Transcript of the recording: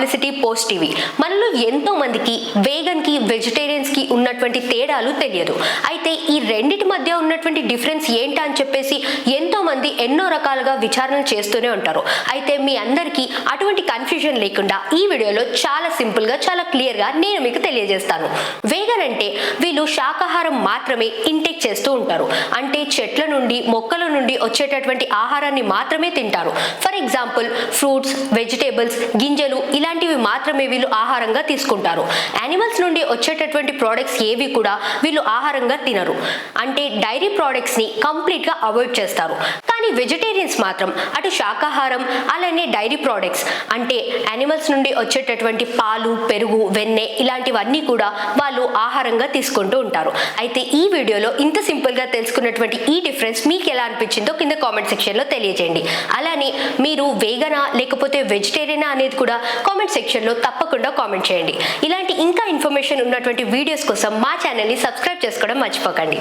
Publicity post ఇవి. మనలో ఎంతో మందికి వేగన్ కి వెజిటేరియన్స్ కి ఉన్నటువంటి తేడాలు తెలియదు. అయితే ఈ రెండిటి మధ్య ఉన్నటువంటి డిఫరెన్స్ ఏంటా అని చెప్పేసి ఎంతో మంది ఎన్నో రకాలుగా విచారణలు చేస్తూనే ఉంటారు. అయితే మీ అందరికీ అటువంటి కన్ఫ్యూజన్ లేకుండా ఈ వీడియోలో చాలా సింపుల్ గా చాలా క్లియర్ గా నేను మీకు తెలియజేస్తాను. వేగన్ అంటే వీళ్ళు శాకాహారం మాత్రమే ఇంటేక్ చేస్తూ ఉంటారు. అంటే చెట్ల నుండి మొక్కల నుండి వచ్చేటటువంటి ఆహారాన్ని మాత్రమే తింటారు. ఫర్ ఎగ్జాంపుల్ ఫ్రూట్స్, వెజిటేబుల్స్, గింజలు ఇలాంటివి మాత్రమే వీళ్ళు ఆహారంగా తీసుకుంటారు. యానిమల్స్ నుండి వచ్చేటటువంటి ప్రోడక్ట్స్ ఏవి కూడా వీళ్ళు ఆహారంగా తినరు. అంటే డైరీ ప్రోడక్ట్స్ ని కంప్లీట్ గా అవాయిడ్ చేస్తారు. కానీ వెజిటేరియన్స్ మాత్రం అటు శాకాహారం అలానే డైరీ ప్రోడక్ట్స్ అంటే యానిమల్స్ నుండి వచ్చేటటువంటి పాలు, పెరుగు, వెన్నె ఇలాంటివన్నీ కూడా వాళ్ళు ఆహారంగా తీసుకుంటూ ఉంటారు. అయితే ఈ వీడియోలో ఇంత సింపుల్ గా తెలుసుకున్నటువంటి ఈ డిఫరెన్స్ మీకు ఎలా అనిపించిందో కింద కామెంట్ సెక్షన్ లో తెలియజేయండి. అలానే మీరు వేగనా లేకపోతే వెజిటేరియనా అనేది కూడా కామెంట్ సెక్షన్ లో తప్పకుండా కామెంట్ చేయండి. ఇలాంటి ఇంకా ఇన్ఫర్మేషన్ ఉన్నటువంటి వీడియోస్ కోసం మా ఛానల్ ని సబ్స్క్రైబ్ చేసుకోవడం మర్చిపోకండి.